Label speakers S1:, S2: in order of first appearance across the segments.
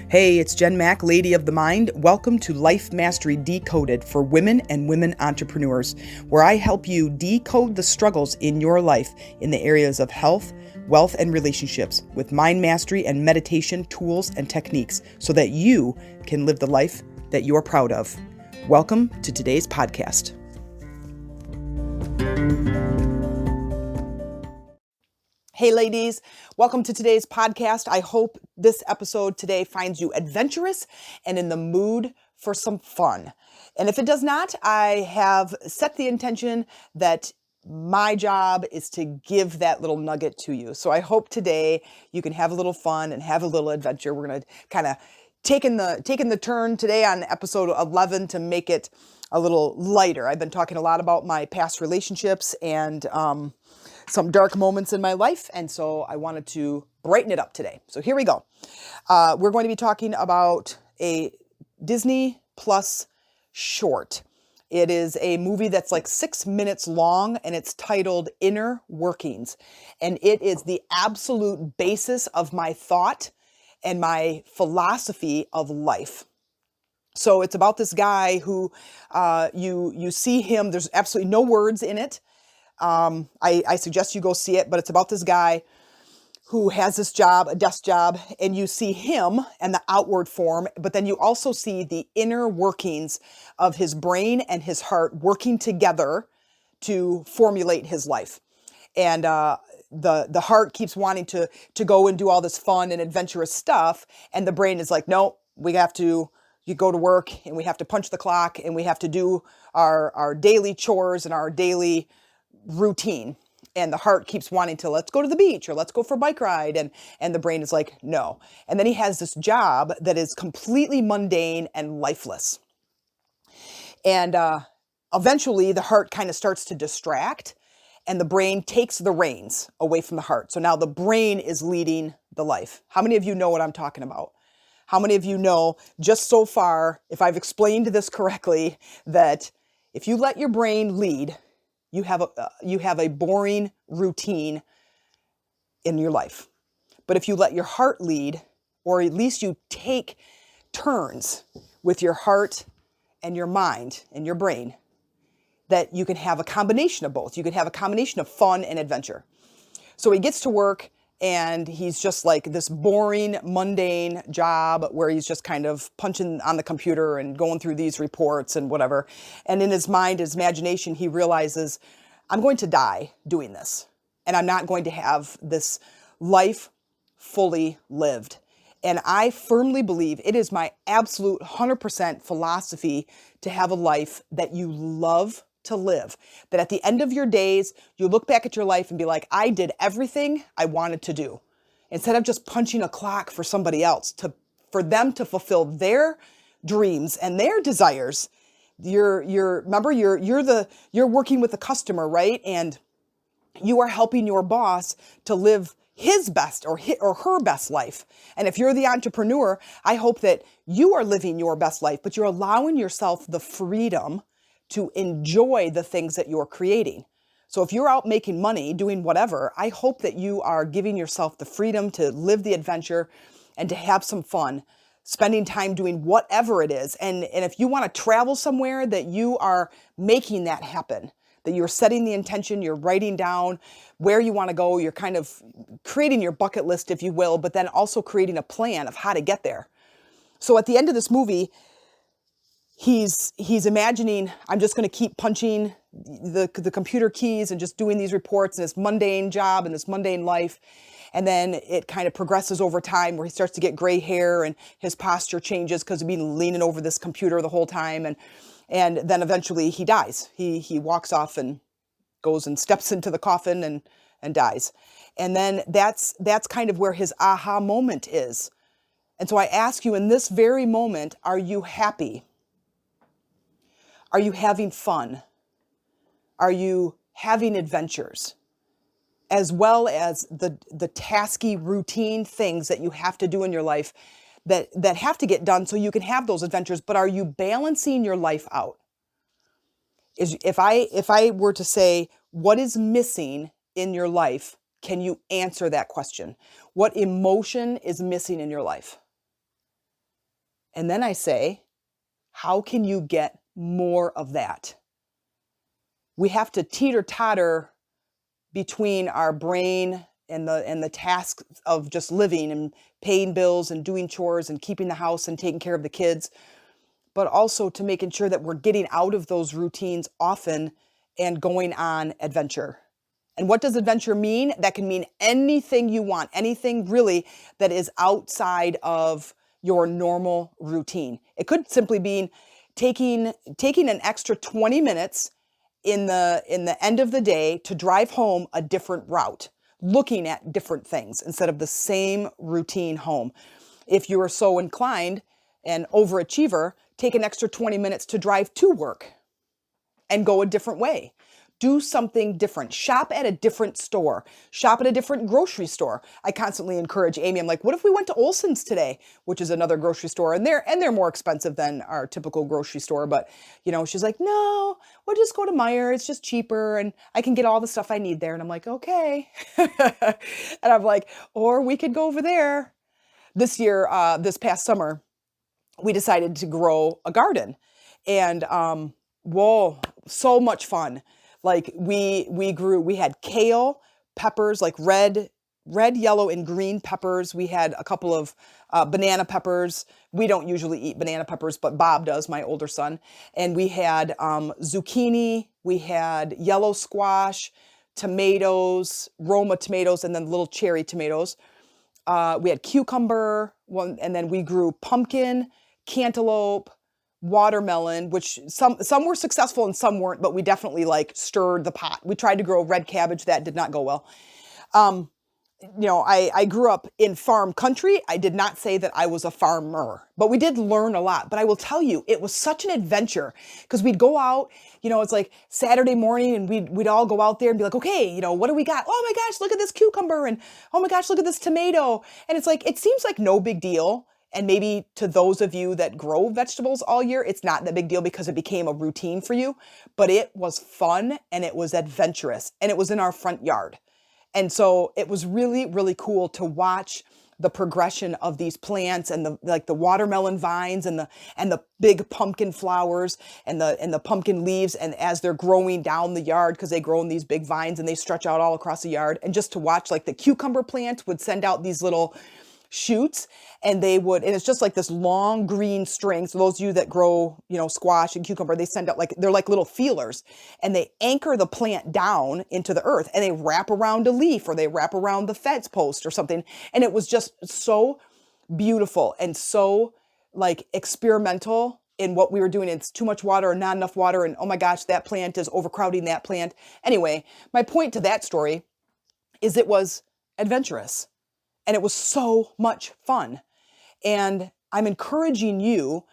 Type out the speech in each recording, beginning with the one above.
S1: Hey, it's Jen Mack, Lady of the Mind. Welcome to Life Mastery Decoded for women and women entrepreneurs, where I help you decode the struggles in your life in the areas of health, wealth, and relationships with mind mastery and meditation tools and techniques so that you can live the life that you're proud of. Welcome to today's podcast. Hey ladies, welcome to today's podcast. I hope this episode today finds you adventurous and in the mood for some fun. And if it does not, I have set the intention that my job is to give that little nugget to you. So I hope today you can have a little fun and have a little adventure. We're going to kind of taking the turn today on episode 11 to make it a little lighter. I've been talking a lot about my past relationships and some dark moments in my life, and so I wanted to brighten it up today. So here we go. We're going to be talking about a Disney Plus short. It is a movie that's like 6 minutes long, and it's titled Inner Workings. And it is the absolute basis of my thought and my philosophy of life. So it's about this guy who you see him. There's absolutely no words in it. I suggest you go see it, but it's about this guy who has this job, a desk job, and you see him and the outward form, but then you also see the inner workings of his brain and his heart working together to formulate his life. And the heart keeps wanting to go and do all this fun and adventurous stuff, and the brain is like, no, you go to work and we have to punch the clock and we have to do our daily chores and our daily routine. And the heart keeps wanting to, let's go to the beach or let's go for a bike ride. And the brain is like, no. And then he has this job that is completely mundane and lifeless. And eventually the heart kind of starts to distract and the brain takes the reins away from the heart. So now the brain is leading the life. How many of you know what I'm talking about? How many of you know just so far, if I've explained this correctly, that if you let your brain lead, you have a boring routine in your life. But if you let your heart lead, or at least you take turns with your heart and your mind and your brain, that you can have a combination of both. You can have a combination of fun and adventure. So he gets to work and he's just like this boring, mundane job where he's just kind of punching on the computer and going through these reports and whatever. And in his mind, his imagination, he realizes, I'm going to die doing this. And I'm not going to have this life fully lived. And I firmly believe it is my absolute 100% philosophy to have a life that you love to live, that at the end of your days, you look back at your life and be like, I did everything I wanted to do. Instead of just punching a clock for somebody else, for them to fulfill their dreams and their desires. You're working with the customer, right? And you are helping your boss to live his best or her best life. And if you're the entrepreneur, I hope that you are living your best life, but you're allowing yourself the freedom to enjoy the things that you're creating. So if you're out making money, doing whatever, I hope that you are giving yourself the freedom to live the adventure and to have some fun, spending time doing whatever it is. And if you want to travel somewhere, that you are making that happen, that you're setting the intention, you're writing down where you want to go, you're kind of creating your bucket list, if you will, but then also creating a plan of how to get there. So at the end of this movie, he's imagining, I'm just going to keep punching the computer keys and just doing these reports and this mundane job and this mundane life. And then it kind of progresses over time where he starts to get gray hair and his posture changes because he's been leaning over this computer the whole time. And then eventually he dies. He walks off and goes and steps into the coffin and dies. And then that's kind of where his aha moment is. And so I ask you, in this very moment, are you happy? Are you having fun? Are you having adventures? As well as the tasky routine things that you have to do in your life that have to get done so you can have those adventures, but are you balancing your life out? If I were to say, what is missing in your life, can you answer that question? What emotion is missing in your life? And then I say, how can you get more of that? We have to teeter-totter between our brain and the tasks of just living and paying bills and doing chores and keeping the house and taking care of the kids, but also to making sure that we're getting out of those routines often and going on adventure. And what does adventure mean? That can mean anything you want, anything really that is outside of your normal routine. It could simply mean taking an extra 20 minutes in the end of the day to drive home a different route, looking at different things instead of the same routine home. If you are so inclined, an overachiever, take an extra 20 minutes to drive to work and go a different way. Do something different. Shop at a different store. Shop at a different grocery store. I constantly encourage Amy. I'm like, what if we went to Olson's today, which is another grocery store, and they're more expensive than our typical grocery store. But she's like, no, we'll just go to Meijer. It's just cheaper, and I can get all the stuff I need there. And I'm like, okay. And I'm like, or we could go over there. This year, this past summer, we decided to grow a garden, and whoa, so much fun. Like we had kale, peppers, like red, yellow, and green peppers. We had a couple of banana peppers. We don't usually eat banana peppers, but Bob does, my older son. And we had zucchini, we had yellow squash, tomatoes, Roma tomatoes, and then little cherry tomatoes. We had cucumber, and then we grew pumpkin, cantaloupe, watermelon, which some were successful and some weren't, but we definitely stirred the pot. We tried to grow red cabbage. That did not go well. I grew up in farm country. I did not say that I was a farmer, but we did learn a lot. But I will tell you, it was such an adventure because we'd go out, it's like Saturday morning and we'd all go out there and be like, okay, what do we got? Oh my gosh, look at this cucumber. And oh my gosh, look at this tomato. And it's like, it seems like no big deal. And maybe to those of you that grow vegetables all year, it's not that big deal because it became a routine for you, but it was fun and it was adventurous and it was in our front yard. And so it was really, really cool to watch the progression of these plants and the watermelon vines and the big pumpkin flowers and the pumpkin leaves. And as they're growing down the yard, because they grow in these big vines and they stretch out all across the yard, and just to watch the cucumber plant would send out these little shoots and it's just like this long green string. So those of you that grow, squash and cucumber, they send out they're like little feelers and they anchor the plant down into the earth and they wrap around a leaf or they wrap around the fence post or something. And it was just so beautiful and so experimental in what we were doing. It's too much water or not enough water. And oh my gosh, that plant is overcrowding that plant. Anyway, my point to that story is it was adventurous. And it was so much fun. And I'm encouraging you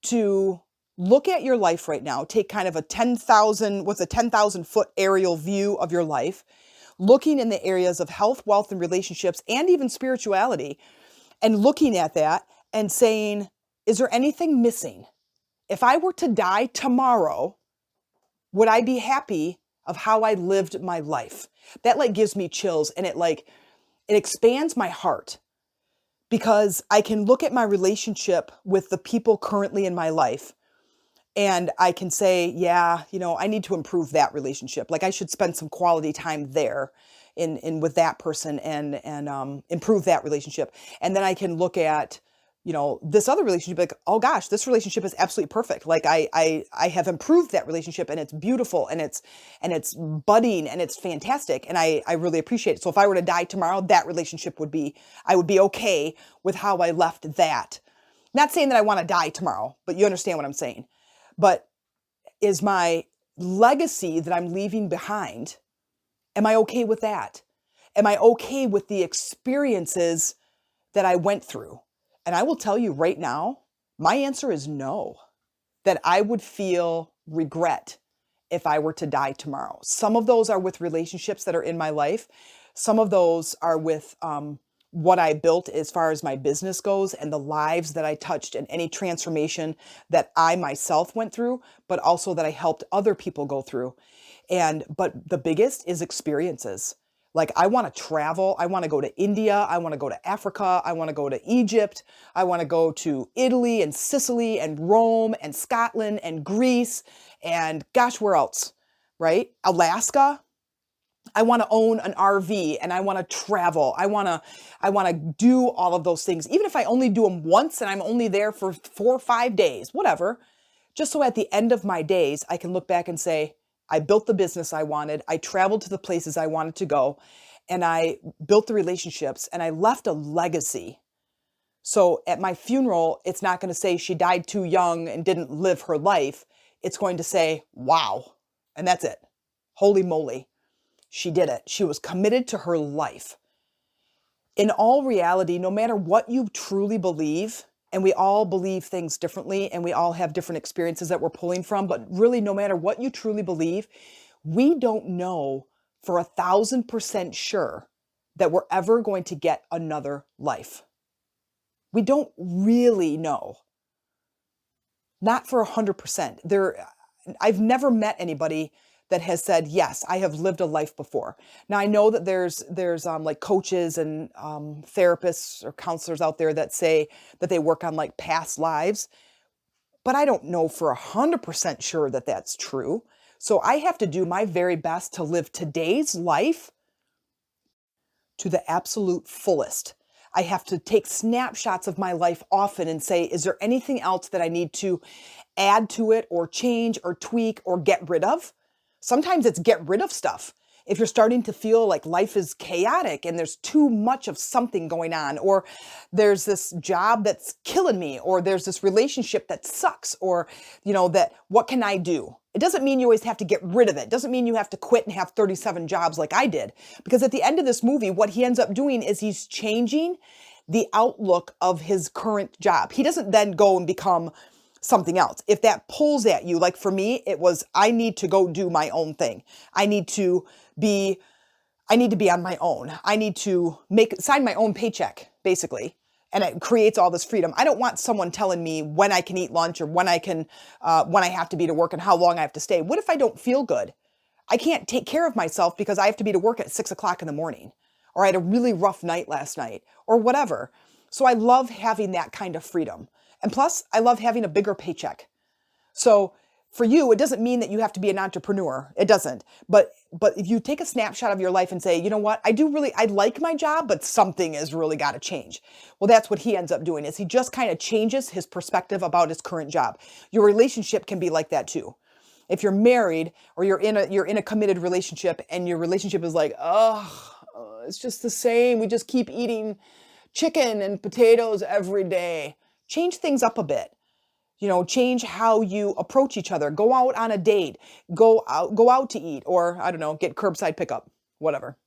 S1: to look at your life right now, take kind of a 10,000 foot aerial view of your life, looking in the areas of health, wealth, and relationships, and even spirituality, and looking at that and saying, is there anything missing? If I were to die tomorrow, would I be happy of how I lived my life? That gives me chills, and it expands my heart because I can look at my relationship with the people currently in my life and I can say, yeah, I need to improve that relationship. I should spend some quality time there in with that person and improve that relationship. And then I can look at, this other relationship, oh gosh, this relationship is absolutely perfect. I have improved that relationship and it's beautiful and it's budding and it's fantastic. And I really appreciate it. So if I were to die tomorrow, that relationship I would be okay with how I left that. Not saying that I want to die tomorrow, but you understand what I'm saying. But is my legacy that I'm leaving behind, am I okay with that? Am I okay with the experiences that I went through? And I will tell you right now, my answer is no, that I would feel regret if I were to die tomorrow. Some of those are with relationships that are in my life. Some of those are with what I built as far as my business goes and the lives that I touched and any transformation that I myself went through, but also that I helped other people go through. But the biggest is experiences. Like, I want to travel. I want to go to India. I want to go to Africa. I want to go to Egypt. I want to go to Italy and Sicily and Rome and Scotland and Greece and gosh, where else, right? Alaska. I want to own an RV and I want to travel. I want to do all of those things. Even if I only do them once and I'm only there for 4 or 5 days, whatever. Just so at the end of my days, I can look back and say, I built the business I wanted. I traveled to the places I wanted to go, and I built the relationships, and I left a legacy. So at my funeral, it's not going to say she died too young and didn't live her life. It's going to say, wow. And that's it. Holy moly. She did it. She was committed to her life. In all reality, no matter what you truly believe, and we all believe things differently, and we all have different experiences that we're pulling from, but really, no matter what you truly believe, we don't know for 1,000% sure that we're ever going to get another life. We don't really know. Not for 100%. I've never met anybody that has said, yes, I have lived a life before. Now, I know that there's like coaches and therapists or counselors out there that say that they work on like past lives, but I don't know for 100% sure that that's true. So I have to do my very best to live today's life to the absolute fullest. I have to take snapshots of my life often and say, is there anything else that I need to add to it or change or tweak or get rid of? Sometimes it's get rid of stuff. If you're starting to feel like life is chaotic and there's too much of something going on, or there's this job that's killing me, or there's this relationship that sucks, or, that what can I do? It doesn't mean you always have to get rid of it. It doesn't mean you have to quit and have 37 jobs like I did. Because at the end of this movie, what he ends up doing is he's changing the outlook of his current job. He doesn't then go and become something else. If that pulls at you, like for me, it was, I need to go do my own thing. I need to be on my own. I need to sign my own paycheck, basically. And it creates all this freedom. I don't want someone telling me when I can eat lunch or when I have to be to work and how long I have to stay. What if I don't feel good? I can't take care of myself because I have to be to work at 6 o'clock in the morning, or I had a really rough night last night, or whatever. So I love having that kind of freedom. And plus, I love having a bigger paycheck. So for you, it doesn't mean that you have to be an entrepreneur. It doesn't. But if you take a snapshot of your life and say, you know what, I like my job, but something has really got to change. Well, that's what he ends up doing, is he just kind of changes his perspective about his current job. Your relationship can be like that too. If you're married or you're in a committed relationship and your relationship is like, it's just the same. We just keep eating chicken and potatoes every day. Change things up a bit. Change how you approach each other. Go out on a date. Go out to eat, or I don't know, get curbside pickup, whatever.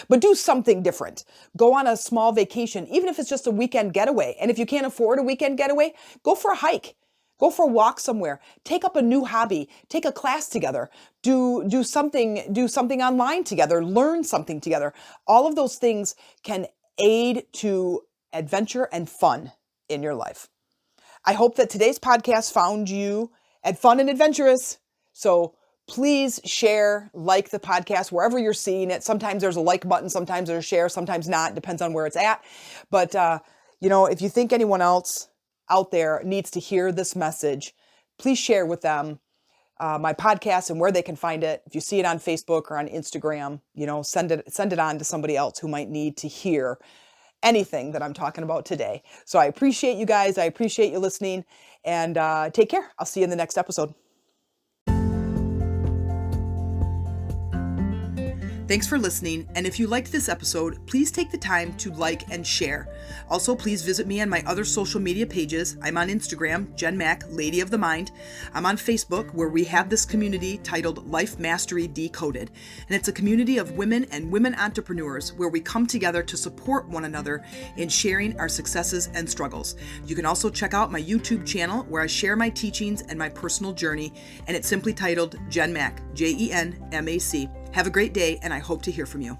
S1: But do something different. Go on a small vacation, even if it's just a weekend getaway. And if you can't afford a weekend getaway, go for a hike. Go for a walk somewhere. Take up a new hobby. Take a class together. Do something online together. Learn something together. All of those things can aid to adventure and fun in your life. I hope that today's podcast found you fun and adventurous. So please share, like the podcast wherever you're seeing it. Sometimes there's a like button, sometimes there's a share, sometimes not. Depends on where it's at. But, if you think anyone else out there needs to hear this message, please share with them my podcast and where they can find it. If you see it on Facebook or on Instagram, send it on to somebody else who might need to hear anything that I'm talking about today. So I appreciate you guys. I appreciate you listening, and take care. I'll see you in the next episode. Thanks for listening, and if you liked this episode, please take the time to like and share. Also, please visit me on my other social media pages. I'm on Instagram, Jen Mack, Lady of the Mind. I'm on Facebook, where we have this community titled Life Mastery Decoded, and it's a community of women and women entrepreneurs where we come together to support one another in sharing our successes and struggles. You can also check out my YouTube channel, where I share my teachings and my personal journey, and it's simply titled Jen Mack, Jenmac. Have a great day, and I hope to hear from you.